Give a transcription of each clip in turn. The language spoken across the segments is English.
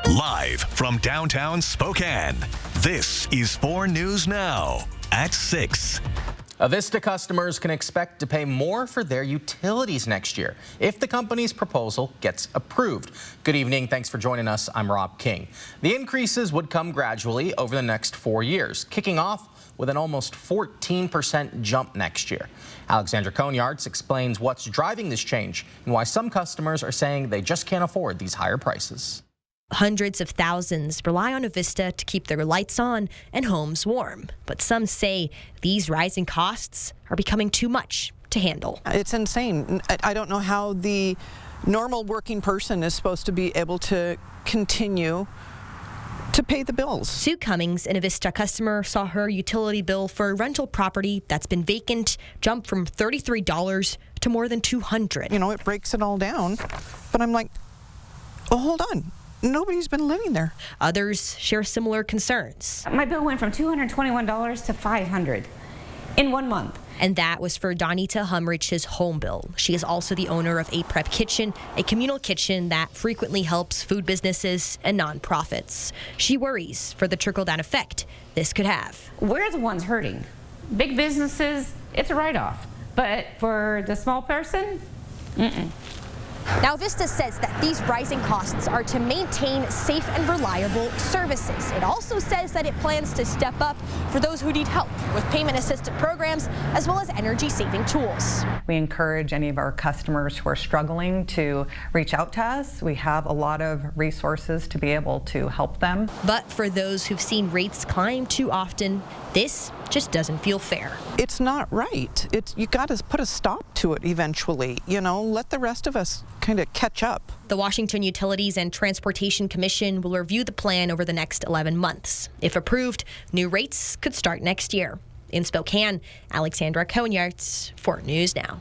Live from downtown Spokane, this is 4 News Now at 6. Avista customers can expect to pay more for their utilities next year if the company's proposal gets approved. Good evening. Thanks for joining us. I'm Rob King. The increases would come gradually over the next 4 years, kicking off with an almost 14% jump next year. Alexandra Conyards explains what's driving this change and why some customers are saying they just can't afford these higher prices. Hundreds of thousands rely on Avista to keep their lights on and homes warm. But some say these rising costs are becoming too much to handle. It's insane. I don't know how the normal working person is supposed to be able to continue to pay the bills. Sue Cummings, an Avista customer, saw her utility bill for a rental property that's been vacant jump from $33 to more than $200. You know, it breaks it all down. But I'm like, oh, hold on. Nobody's been living there. Others share similar concerns. My bill went from $221 to $500 in 1 month. And that was for Donita Humrich's home bill. She is also the owner of A Prep Kitchen, a communal kitchen that frequently helps food businesses and nonprofits. She worries for the trickle-down effect this could have. We're the ones hurting. Big businesses, it's a write-off. But for the small person, Now, Avista says that these rising costs are to maintain safe and reliable services. It also says that it plans to step up for those who need help with payment assistance programs as well as energy-saving tools. We encourage any of our customers who are struggling to reach out to us. We have a lot of resources to be able to help them. But for those who've seen rates climb too often, this just doesn't feel fair. It's not right. You got to put a stop to it eventually. You know, let the rest of us kind of catch up. The Washington Utilities and Transportation Commission will review the plan over the next 11 months. If approved, new rates could start next year. In Spokane, Alexandra Conyards, 4 News Now.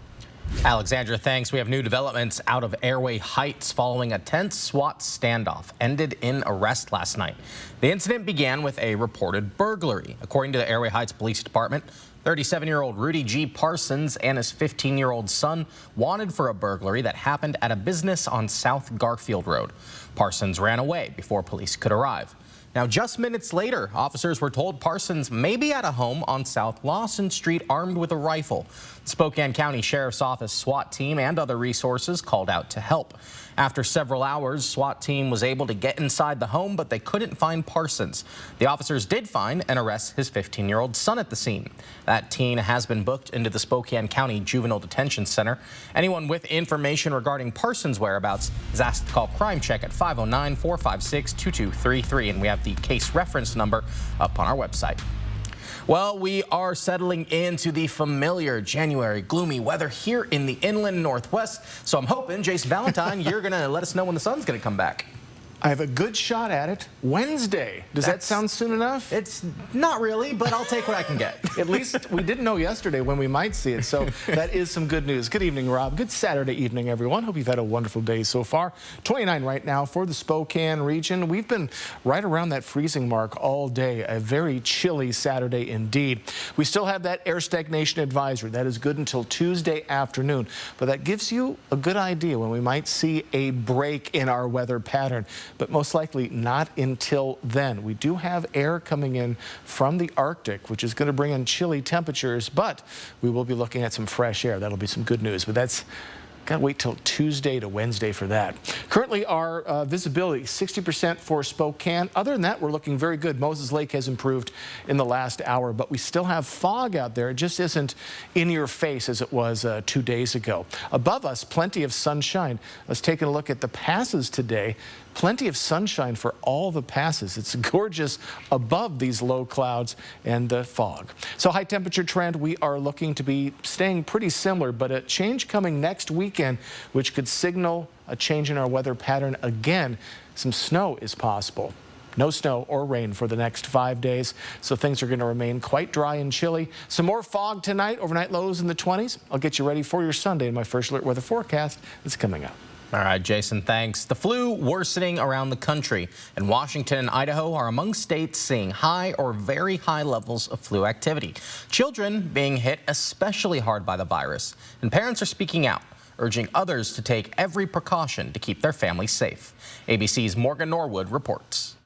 Alexandra, thanks. We have new developments out of Airway Heights following a tense SWAT standoff ended in arrest last night. The incident began with a reported burglary. According to the Airway Heights Police Department, 37-year-old Rudy G. Parsons and his 15-year-old son wanted for a burglary that happened at a business on South Garfield Road. Parsons ran away before police could arrive. Now, just minutes later, officers were told Parsons may be at a home on South Lawson Street armed with a rifle. The Spokane County Sheriff's Office SWAT team and other resources called out to help. After several hours, SWAT team was able to get inside the home, but they couldn't find Parsons. The officers did find and arrest his 15-year-old son at the scene. That teen has been booked into the Spokane County Juvenile Detention Center. Anyone with information regarding Parsons' whereabouts is asked to call Crime Check at 509-456-2233, and we have the case reference number up on our website. Well, we are settling into the familiar January gloomy weather here in the inland Northwest. So I'm hoping, Jason Valentine, you're going to let us know when the sun's going to come back. I have a good shot at it Wednesday. Does that sound soon enough? It's not really, but I'll take what I can get. At least we didn't know yesterday when we might see it, so that is some good news. Good evening, Rob. Good Saturday evening, everyone. Hope you've had a wonderful day so far. 29 right now for the Spokane region. We've been right around that freezing mark all day. A very chilly Saturday indeed. We still have that air stagnation advisory. That is good until Tuesday afternoon, but that gives you a good idea when we might see a break in our weather pattern. But most likely not until then. We do have air coming in from the Arctic, which is going to bring in chilly temperatures, but we will be looking at some fresh air. That'll be some good news, but that's got to wait till Tuesday to Wednesday for that. Currently, our visibility, 60% for Spokane. Other than that, we're looking very good. Moses Lake has improved in the last hour, but we still have fog out there. It just isn't in your face as it was 2 days ago. Above us, plenty of sunshine. Let's take a look at the passes today. Plenty of sunshine for all the passes. It's gorgeous above these low clouds and the fog. So high temperature trend, we are looking to be staying pretty similar, but a change coming next weekend, which could signal a change in our weather pattern again. Some snow is possible. No snow or rain for the next 5 days, so things are going to remain quite dry and chilly. Some more fog tonight, overnight lows in the 20s. I'll get you ready for your Sunday in my first alert weather forecast that's coming up. All right, Jason, thanks. The flu worsening around the country, and Washington and Idaho are among states seeing high or very high levels of flu activity. Children being hit especially hard by the virus, and parents are speaking out. urging others to take every precaution to keep their families safe. ABC's Morgan Norwood reports.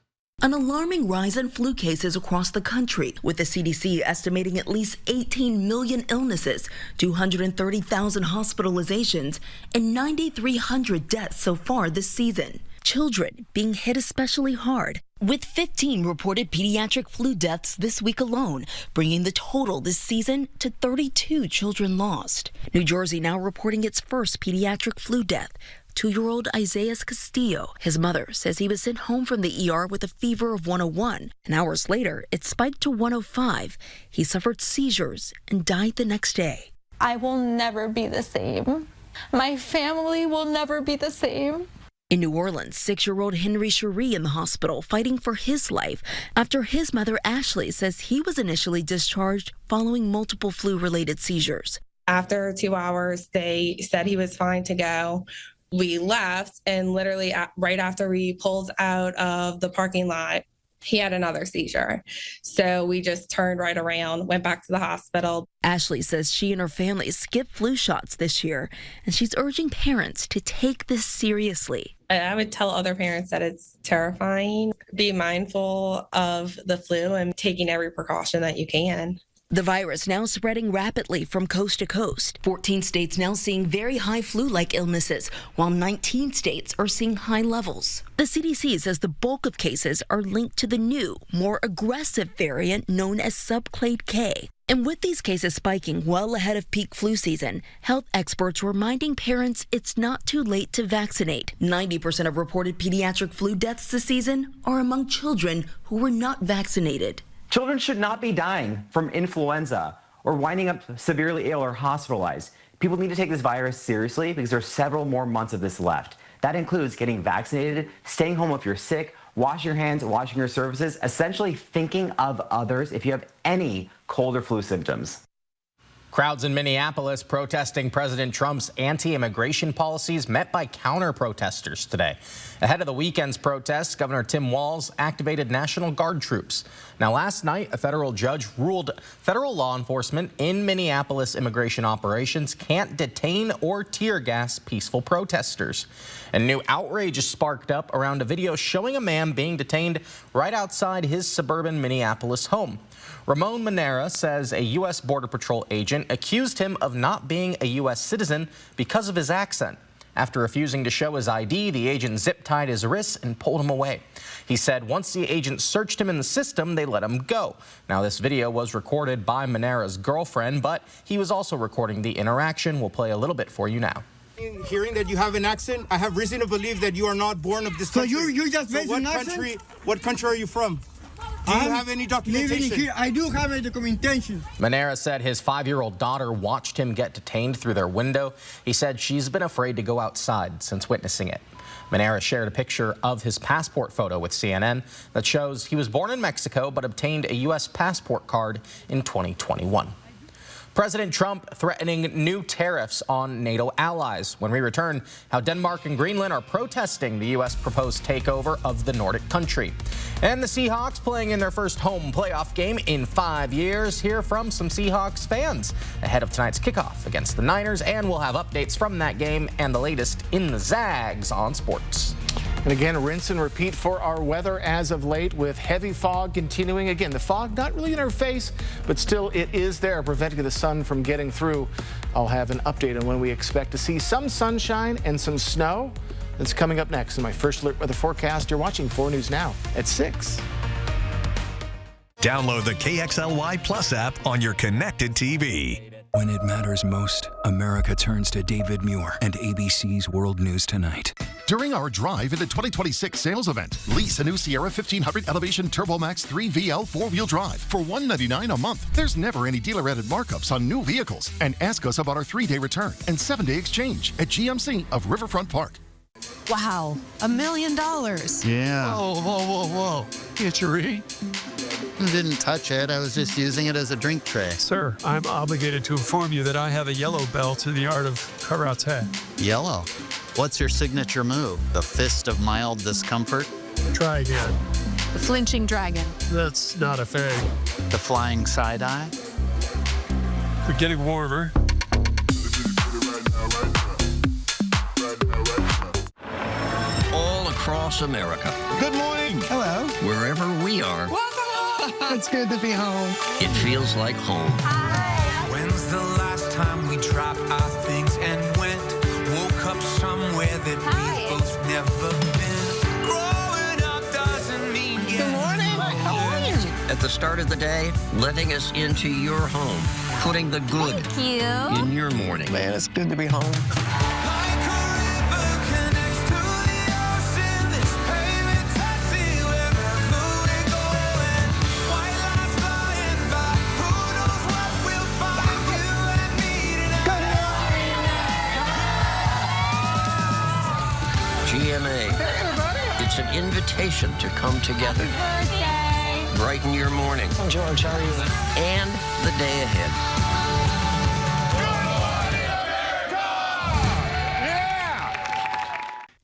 An alarming rise in flu cases across the country, with the CDC estimating at least 18 million illnesses, 230,000 hospitalizations, and 9,300 deaths so far this season. Children being hit especially hard, with 15 reported pediatric flu deaths this week alone, bringing the total this season to 32 children lost. New Jersey now reporting its first pediatric flu death. 2-year-old Isaiah Castillo. His mother says he was sent home from the ER with a fever of 101, and hours later, it spiked to 105. He suffered seizures and died the next day. I will never be the same. My family will never be the same. In New Orleans, 6-year-old Henry Cherie in the hospital fighting for his life after his mother Ashley says he was initially discharged following multiple flu-related seizures. After 2 hours, they said he was fine to go. We left, and literally right after we pulled out of the parking lot, he had another seizure. So we just turned right around, went back to the hospital. Ashley says she and her family skipped flu shots this year, and she's urging parents to take this seriously. I would tell other parents that it's terrifying. Be mindful of the flu and taking every precaution that you can. The virus now spreading rapidly from coast to coast. 14 states now seeing very high flu-like illnesses, while 19 states are seeing high levels. The CDC says the bulk of cases are linked to the new, more aggressive variant known as subclade K. And with these cases spiking well ahead of peak flu season, health experts reminding parents it's not too late to vaccinate. 90% of reported pediatric flu deaths this season are among children who were not vaccinated. Children should not be dying from influenza or winding up severely ill or hospitalized. People need to take this virus seriously because there are several more months of this left. That includes getting vaccinated, staying home if you're sick, washing your hands, washing your surfaces, essentially thinking of others if you have any cold or flu symptoms. Crowds in Minneapolis protesting President Trump's anti-immigration policies met by counter-protesters today. Ahead of the weekend's protests, Governor Tim Walz activated National Guard troops. Now, last night, a federal judge ruled federal law enforcement in Minneapolis immigration operations can't detain or tear gas peaceful protesters. And new outrage is sparked up around a video showing a man being detained right outside his suburban Minneapolis home. Ramon Manera says a U.S. Border Patrol agent accused him of not being a U.S. citizen because of his accent. After refusing to show his ID, the agent zip-tied his wrists and pulled him away. He said once the agent searched him in the system, they let him go. Now, this video was recorded by Manera's girlfriend, but he was also recording the interaction. We'll play a little bit for you now. Hearing that you have an accent, I have reason to believe that you are not born of this country. So you just raised an accent? What country are you from? Do you have any documentation? Here. I do have a documentation. Manera said his 5-year-old daughter watched him get detained through their window. He said she's been afraid to go outside since witnessing it. Manera shared a picture of his passport photo with CNN that shows he was born in Mexico but obtained a U.S. passport card in 2021. President Trump threatening new tariffs on NATO allies. When we return, how Denmark and Greenland are protesting the U.S. proposed takeover of the Nordic country. And the Seahawks playing in their first home playoff game in 5 years. Hear from some Seahawks fans ahead of tonight's kickoff against the Niners. And we'll have updates from that game and the latest in the Zags on sports. And again, rinse and repeat for our weather as of late, with heavy fog continuing. Again, the fog not really in our face, but still it is there, preventing the sun from getting through. I'll have an update on when we expect to see some sunshine and some snow. That's coming up next in my first alert weather forecast. You're watching 4 News Now at 6. Download the KXLY Plus app on your connected TV. When it matters most, America turns to David Muir and ABC's World News Tonight. During our drive in the 2026 sales event, lease a new Sierra 1500 Elevation TurboMax 3 VL 4-wheel drive for $199 a month. There's never any dealer-added markups on new vehicles. And ask us about our 3-day return and 7-day exchange at GMC of Riverfront Park. Wow, $1 million. Yeah. Whoa. Yeah, Cherie. Didn't touch it. I was just using it as a drink tray. Sir, I'm obligated to inform you that I have a yellow belt in the art of karate. Yellow? What's your signature move? The fist of mild discomfort? Try again. The flinching dragon. That's not a thing. The flying side-eye? We're getting warmer. across America. Good morning. Hello. Wherever we are. It's good to be home. It feels like home. When's the last time we dropped our things and went? Woke up somewhere that we've both never been. Growing up doesn't mean Good morning. How are you? At the start of the day, letting us into your home, putting the good in your morning. Man, it's good to be home. GMA. It's an invitation to come together. Brighten your morning. I'm George. How are you? And the day ahead.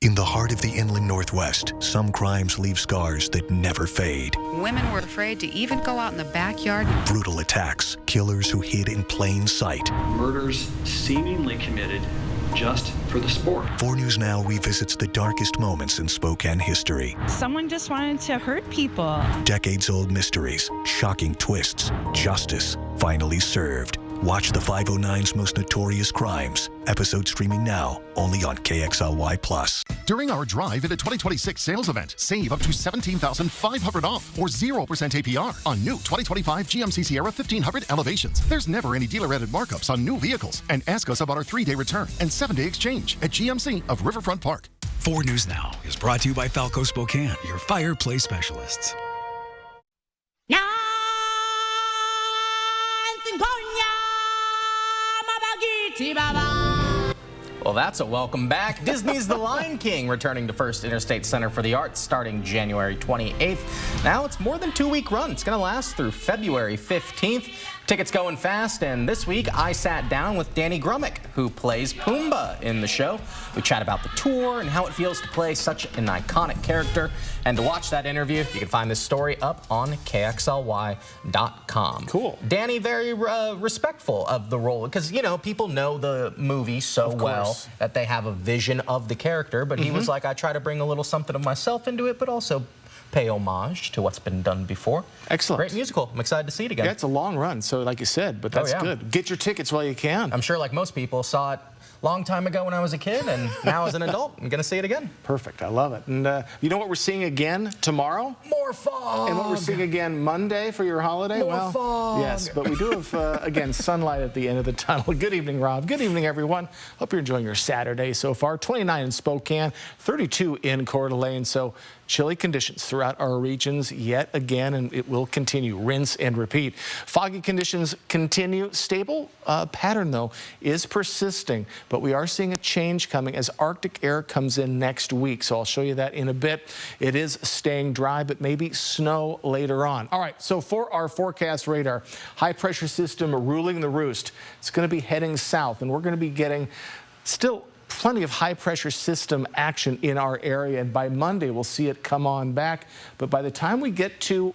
In the heart of the inland Northwest, some crimes leave scars that never fade. Women were afraid to even go out in the backyard. Brutal attacks, killers who hid in plain sight. Murders seemingly committed just for the sport. 4 News Now revisits the darkest moments in Spokane history. Someone just wanted to hurt people. Decades-old mysteries, shocking twists, justice finally served. Watch the 509's most notorious crimes. Episode streaming now, only on KXLY+. During our Drive into 2026 sales event, save up to $17,500 off or 0% APR on new 2025 GMC Sierra 1500 Elevations. There's never any dealer-added markups on new vehicles. And ask us about our 3-day return and 7-day exchange at GMC of Riverfront Park. 4 News Now is brought to you by Falco Spokane, your fireplace specialists. Well, that's a welcome back. Disney's The Lion King returning to First Interstate Center for the Arts starting January 28th. Now it's more than 2-week run. It's going to last through February 15th. Tickets going fast, and this week I sat down with Danny Grummick, who plays Pumbaa in the show. We chat about the tour and how it feels to play such an iconic character. And to watch that interview, you can find this story up on KXLY.com. Cool. Danny, very respectful of the role, because, you know, people know the movie so well that they have a vision of the character, but he was like, I try to bring a little something of myself into it, but also pay homage to what's been done before. Excellent. Great musical. I'm excited to see it again. Yeah, it's a long run, so like you said, but that's good. Get your tickets while you can. I'm sure, like most people, saw it a long time ago when I was a kid, and now as an adult, I'm going to see it again. Perfect. I love it. And you know what we're seeing again tomorrow? More fog. And what we're seeing again Monday for your holiday? More fog. Yes, but we do have, again, sunlight at the end of the tunnel. Good evening, Rob. Good evening, everyone. Hope you're enjoying your Saturday so far. 29 in Spokane, 32 in Coeur d'Alene. So chilly conditions throughout our regions yet again, and it will continue. Rinse and repeat. Foggy conditions continue. Stable pattern, though, is persisting, but we are seeing a change coming as Arctic air comes in next week. So I'll show you that in a bit. It is staying dry, but maybe snow later on. All right, so for our forecast radar, high pressure system ruling the roost. It's going to be heading south, and we're going to be getting still plenty of high pressure system action in our area, and by Monday we'll see it come on back. But by the time we get to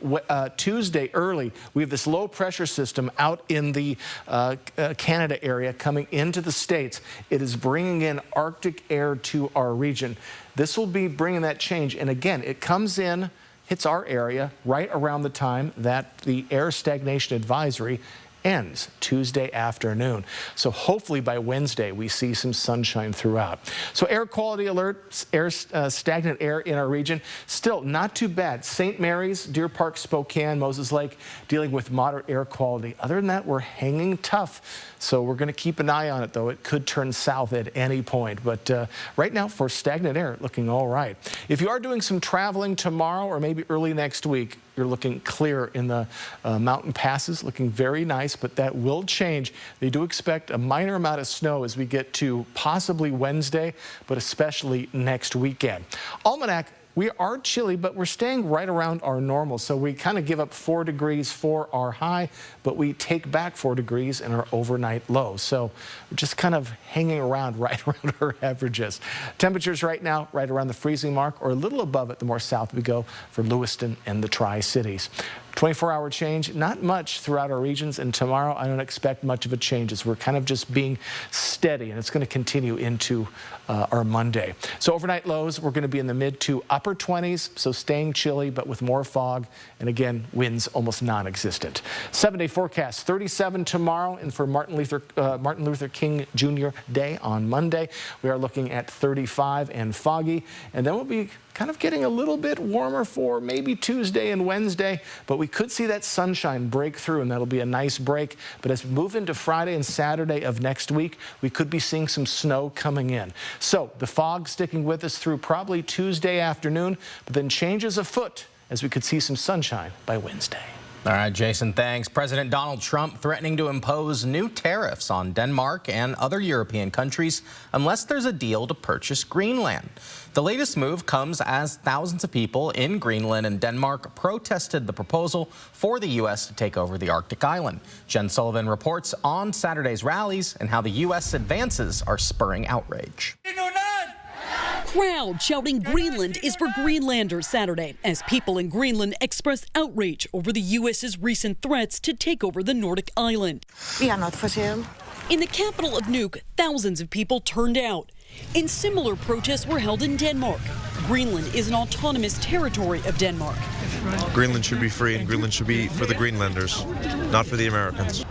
Tuesday early, we have this low pressure system out in the Canada area coming into the States. It is bringing in Arctic air to our region. This will be bringing that change, and again, it comes in, hits our area right around the time that the air stagnation advisory ends Tuesday afternoon. So hopefully by Wednesday we see some sunshine throughout. So air quality alert, stagnant air in our region, still not too bad. St. Mary's, Deer Park, Spokane, Moses Lake dealing with moderate air quality. Other than that, we're hanging tough. So we're going to keep an eye on it, though. It could turn south at any point. But right now, for stagnant air, looking all right. If you are doing some traveling tomorrow or maybe early next week, you're looking clear in the mountain passes, looking very nice, but that will change. They do expect a minor amount of snow as we get to possibly Wednesday, but especially next weekend. Almanac, we are chilly, but we're staying right around our normal. So we kind of give up 4 degrees for our high, but we take back 4 degrees in our overnight low. So we're just kind of hanging around right around our averages. Temperatures right now right around the freezing mark or a little above it the more south we go for Lewiston and the Tri-Cities. 24-hour change, not much throughout our regions, and tomorrow I don't expect much of a change as we're kind of just being steady, and it's going to continue into our Monday. So overnight lows, we're going to be in the mid to upper 20s, so staying chilly, but with more fog, and again, winds almost non-existent. 7-day forecast, 37 tomorrow, and for Martin Luther King Jr. Day on Monday, we are looking at 35 and foggy, and then we'll be kind of getting a little bit warmer for maybe Tuesday and Wednesday, but we could see that sunshine break through, and that'll be a nice break. But as we move into Friday and Saturday of next week, we could be seeing some snow coming in. So the fog sticking with us through probably Tuesday afternoon, but then changes afoot as we could see some sunshine by Wednesday. All right, Jason, thanks. President Donald Trump threatening to impose new tariffs on Denmark and other European countries unless there's a deal to purchase Greenland. The latest move comes as thousands of people in Greenland and Denmark protested the proposal for the U.S. to take over the Arctic island. Jen Sullivan reports on Saturday's rallies and how the U.S. advances are spurring outrage. Crowd shouting Greenland is for Greenlanders Saturday as people in Greenland express outrage over the U.S.'s recent threats to take over the Nordic island. We are not for sale. In the capital of Nuuk, thousands of people turned out. And similar protests were held in Denmark. Greenland is an autonomous territory of Denmark. Greenland should be free, and Greenland should be for the Greenlanders, not for the Americans.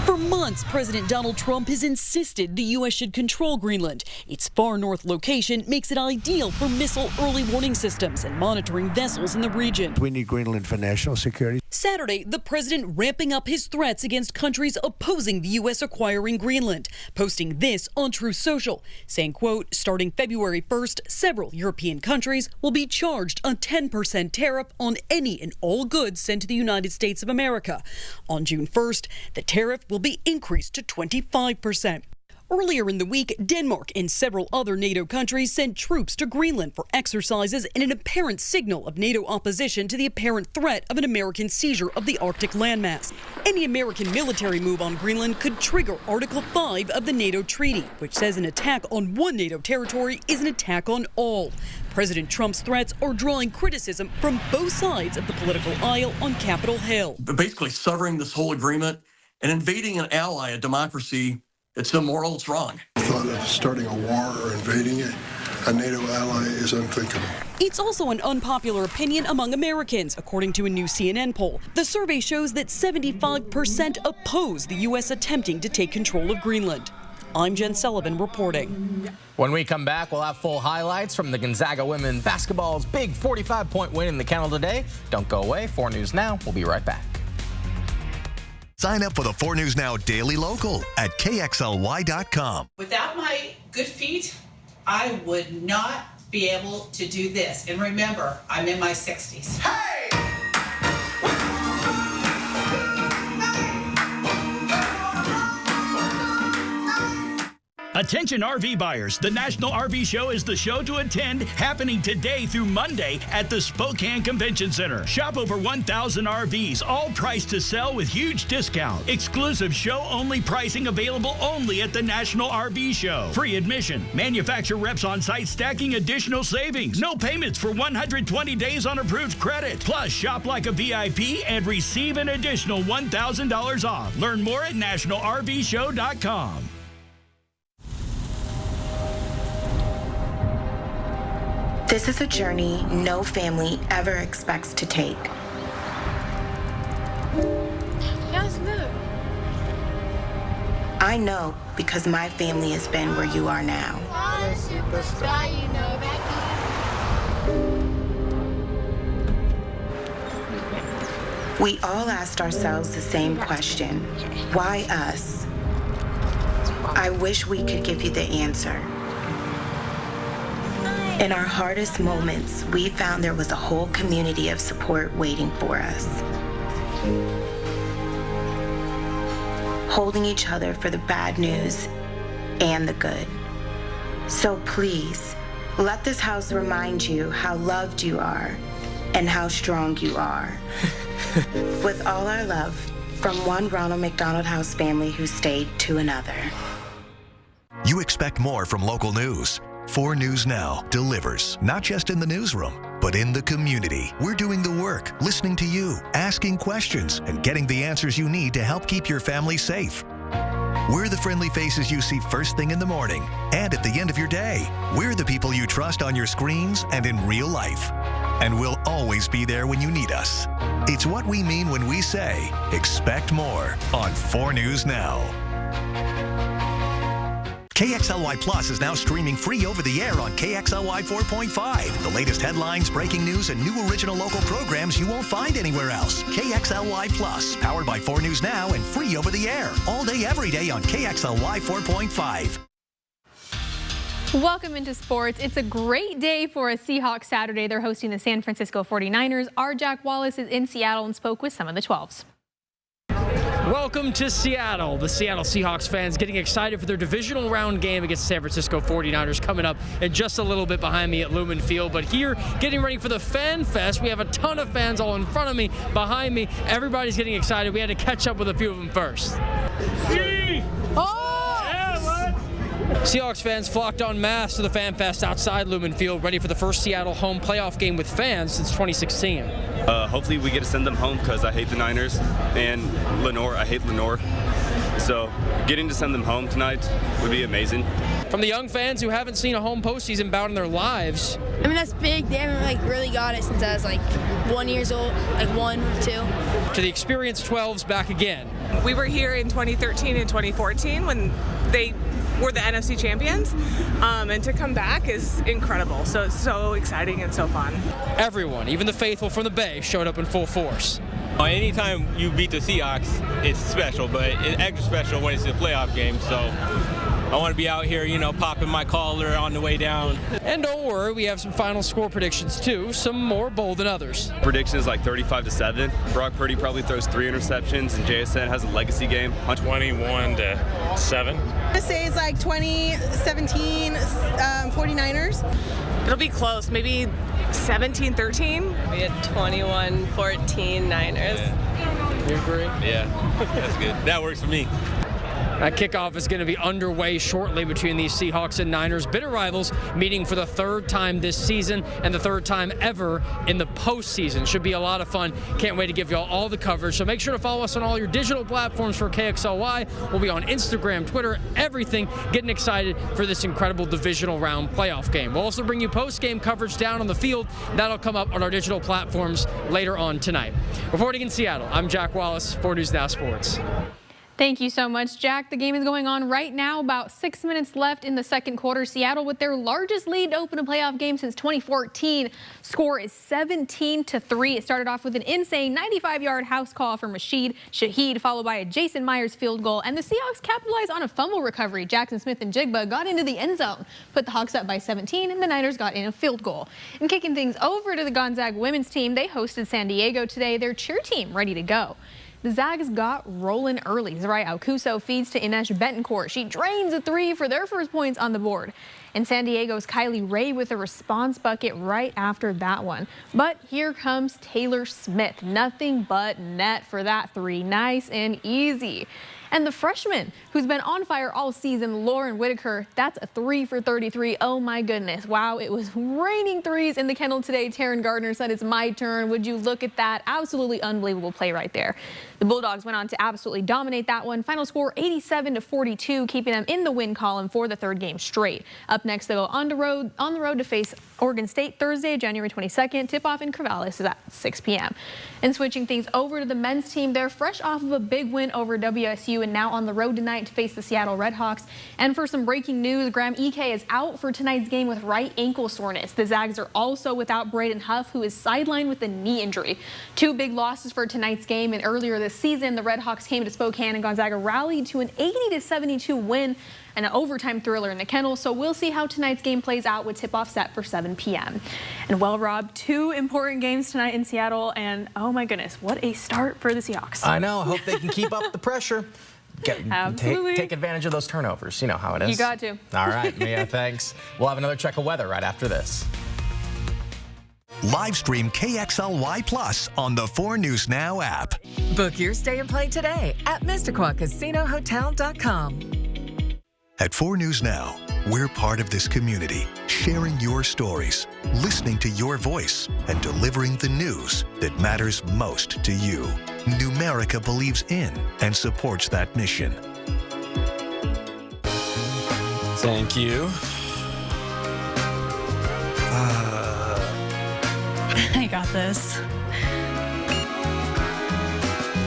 For months, President Donald Trump has insisted the U.S. should control Greenland. Its far north location makes it ideal for missile early warning systems and monitoring vessels in the region. We need Greenland for national security. Saturday, the president ramping up his threats against countries opposing the U.S. acquiring Greenland, posting this on Truth Social, saying, quote, starting February 1st, several European countries will be charged a 10% tariff on any and all goods sent to the United States of America. On June 1st, the tariff will be increased to 25%. Earlier in the week, Denmark and several other NATO countries sent troops to Greenland for exercises in an apparent signal of NATO opposition to the apparent threat of an American seizure of the Arctic landmass. Any American military move on Greenland could trigger Article 5 of the NATO treaty, which says an attack on one NATO territory is an attack on all. President Trump's threats are drawing criticism from both sides of the political aisle on Capitol Hill. Basically severing this whole agreement and invading an ally, a democracy, it's immoral, it's wrong. The thought of starting a war or invading a NATO ally is unthinkable. It's also an unpopular opinion among Americans, according to a new CNN poll. The survey shows that 75% oppose the U.S. attempting to take control of Greenland. I'm Jen Sullivan reporting. When we come back, we'll have full highlights from the Gonzaga women basketball's big 45-point win in the Kennel today. Don't go away. 4 News Now. We'll be right back. Sign up for the 4 News Now Daily Local at KXLY.com. Without my good feet, I would not be able to do this. And remember, I'm in my 60s. Hey! Attention RV buyers, the National RV Show is the show to attend, happening today through Monday at the Spokane Convention Center. Shop over 1,000 RVs, all priced to sell with huge discount. Exclusive show-only pricing available only at the National RV Show. Free admission, manufacturer reps on site stacking additional savings. No payments for 120 days on approved credit. Plus, shop like a VIP and receive an additional $1,000 off. Learn more at nationalrvshow.com. This is a journey no family ever expects to take. I know because my family has been where you are now. We all asked ourselves the same question. Why us? I wish we could give you the answer. In our hardest moments, we found there was a whole community of support waiting for us. Holding each other for the bad news and the good. So please, let this house remind you how loved you are and how strong you are. With all our love, from one Ronald McDonald House family who stayed to another. You expect more from local news. 4 News Now delivers, not just in the newsroom, but in the community. We're doing the work, listening to you, asking questions, and getting the answers you need to help keep your family safe. We're the friendly faces you see first thing in the morning and at the end of your day. We're the people you trust on your screens and in real life. And we'll always be there when you need us. It's what we mean when we say, expect more on 4 News Now. KXLY Plus is now streaming free over the air on KXLY 4.5. The latest headlines, breaking news, and new original local programs you won't find anywhere else. KXLY Plus, powered by 4 News Now and free over the air. All day, every day on KXLY 4.5. Welcome into sports. It's a great day for a Seahawks Saturday. They're hosting the San Francisco 49ers. Our Jack Wallace is in Seattle and spoke with some of the 12s. Welcome to Seattle. The Seattle Seahawks fans getting excited for their divisional round game against the San Francisco 49ers coming up in just a little bit behind me at Lumen Field. But here, getting ready for the Fan Fest, we have a ton of fans all in front of me, behind me. Everybody's getting excited. We had to catch up with a few of them first. Seahawks fans flocked en masse to the Fan Fest outside Lumen Field, ready for the first Seattle home playoff game with fans since 2016. Hopefully we get to send them home because I hate the Niners, and Lenore, I hate Lenore. So getting to send them home tonight would be amazing. From the young fans who haven't seen a home postseason bout in their lives. I mean, that's big. They haven't really got it since I was 1 year old, 1 or 2. To the experienced 12s back again. We were here in 2013 and 2014 when they were the NFC champions, and to come back is incredible. So it's so exciting and so fun. Everyone, even the faithful from the Bay, showed up in full force. Anytime you beat the Seahawks, it's special, but it's extra special when it's a playoff game. So I want to be out here, popping my collar on the way down. And don't worry, we have some final score predictions too, some more bold than others. Prediction is 35-7. Brock Purdy probably throws 3 interceptions, and JSN has a legacy game. 21-7. I'm gonna say it's 2017 49ers. It'll be close, maybe 17-13. We had 21-14 Niners. Yeah. You agree? Yeah, that's good. That works for me. That kickoff is going to be underway shortly between these Seahawks and Niners. Bitter rivals meeting for the 3rd time this season and the 3rd time ever in the postseason. Should be a lot of fun. Can't wait to give you all the coverage. So make sure to follow us on all your digital platforms for KXLY. We'll be on Instagram, Twitter, everything. Getting excited for this incredible divisional round playoff game. We'll also bring you post-game coverage down on the field. That'll come up on our digital platforms later on tonight. Reporting in Seattle, I'm Jack Wallace, 4 News Now Sports. Thank you so much, Jack. The game is going on right now, about 6 minutes left in the second quarter. Seattle with their largest lead to open a playoff game since 2014. Score is 17-3. It started off with an insane 95-yard house call from Rashid Shaheed, followed by a Jason Myers field goal. And the Seahawks capitalized on a fumble recovery. Jackson Smith and Jigba got into the end zone, put the Hawks up by 17, and the Niners got in a field goal. And kicking things over to the Gonzaga women's team, they hosted San Diego today. Their cheer team ready to go. The Zags got rolling early. Zerai Alcuso feeds to Inesh Betancourt. She drains a 3 for their first points on the board. And San Diego's Kylie Ray with a response bucket right after that one. But here comes Taylor Smith. Nothing but net for that 3. Nice and easy. And the freshman who's been on fire all season, Lauren Whitaker, that's a 3 for 33. Oh my goodness. Wow, it was raining threes in the kennel today. Taryn Gardner said it's my turn. Would you look at that? Absolutely unbelievable play right there. The Bulldogs went on to absolutely dominate that one. Final score 87-42, keeping them in the win column for the 3rd game straight. Up next, they'll go on the road to face Oregon State Thursday, January 22nd. Tip-off in Corvallis is at 6 p.m. And switching things over to the men's team, they're fresh off of a big win over WSU and now on the road tonight to face the Seattle Redhawks. And for some breaking news, Graham Ike is out for tonight's game with right ankle soreness. The Zags are also without Braden Huff, who is sidelined with a knee injury. 2 big losses for tonight's game, and earlier this season, the Redhawks came to Spokane and Gonzaga rallied to an 80-72 win and an overtime thriller in the kennel. So we'll see how tonight's game plays out with tip-off set for 7 p.m. And well, Rob, 2 important games tonight in Seattle, and oh my goodness, what a start for the Seahawks. I know. Hope they can keep up the pressure. Take advantage of those turnovers. You know how it is. You got to. All right, Mia, thanks. We'll have another check of weather right after this. Live stream KXLY Plus on the 4 News Now app. Book your stay and play today at MysticQuaCasinoHotel.com. At 4 News Now, we're part of this community, sharing your stories, listening to your voice, and delivering the news that matters most to you. Numerica believes in and supports that mission. Thank you. I got this.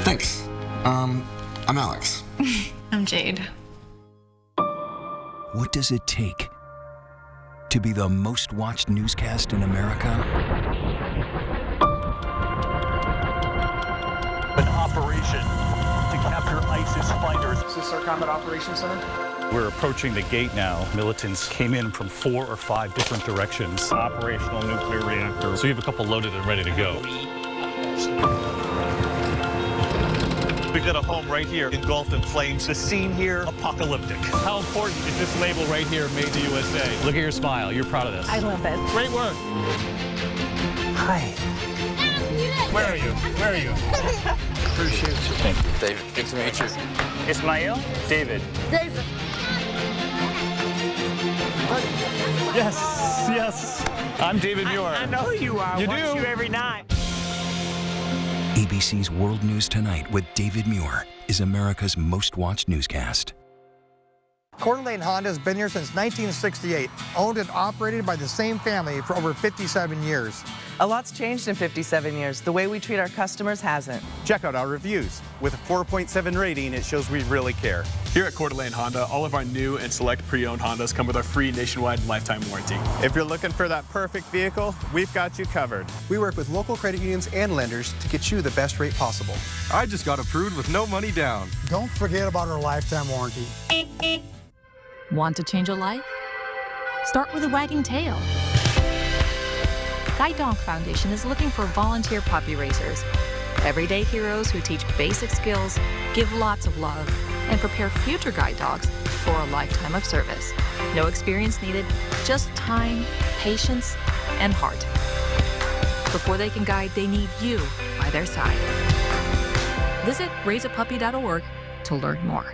Thanks. I'm Alex. I'm Jade. What does it take to be the most watched newscast in America? An operation to capture ISIS fighters. Is this our Combat Operations Center? We're approaching the gate now. Militants came in from 4 or 5 different directions. Operational nuclear reactor. So you have a couple loaded and ready to go. We've got a home right here engulfed in flames. The scene here, apocalyptic. How important is this label right here, Made in the USA? Look at your smile. You're proud of this. I love this. Great work. Hi. Where are you? Where are you? Appreciate you. Thank you. David, good to meet you. Ismail? David. David. Yes, yes. I'm David Muir. I know who you are. You Watch do? you every night. ABC's World News Tonight with David Muir is America's most watched newscast. Coeur d'Alene Honda has been here since 1968, owned and operated by the same family for over 57 years. A lot's changed in 57 years. The way we treat our customers hasn't. Check out our reviews. With a 4.7 rating, it shows we really care. Here at Coeur d'Alene Honda, all of our new and select pre-owned Hondas come with our free nationwide lifetime warranty. If you're looking for that perfect vehicle, we've got you covered. We work with local credit unions and lenders to get you the best rate possible. I just got approved with no money down. Don't forget about our lifetime warranty. Want to change a life? Start with a wagging tail. Guide Dog Foundation is looking for volunteer puppy raisers. Everyday heroes who teach basic skills, give lots of love, and prepare future guide dogs for a lifetime of service. No experience needed, just time, patience, and heart. Before they can guide, they need you by their side. Visit raiseapuppy.org to learn more.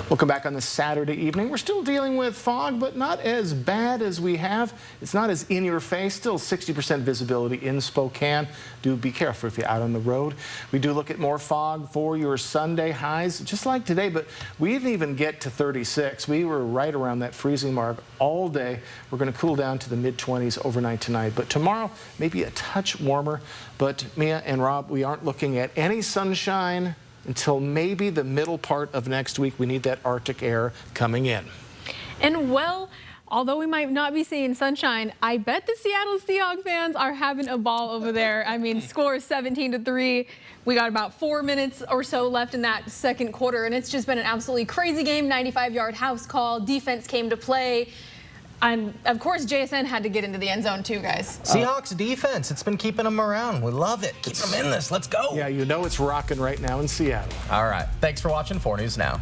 Welcome back on this Saturday evening. We're still dealing with fog, but not as bad as we have. It's not as in your face. Still 60% visibility in Spokane. Do be careful if you're out on the road. We do look at more fog for your Sunday highs, just like today, but we didn't even get to 36. We were right around that freezing mark all day. We're going to cool down to the mid-20s overnight tonight, but tomorrow maybe a touch warmer. But Mia and Rob, we aren't looking at any sunshine until maybe the middle part of next week. We need that Arctic air coming in. And well, although we might not be seeing sunshine, I bet the Seattle Seahawks fans are having a ball over there. I mean, score is 17-3. We got about 4 minutes or so left in that second quarter, and it's just been an absolutely crazy game. 95-yard house call. Defense came to play. And of course, JSN had to get into the end zone too, guys. Seahawks defense, it's been keeping them around. We love it. Keep them in this. Let's go. Yeah, you know it's rocking right now in Seattle. All right. Thanks for watching 4 News Now.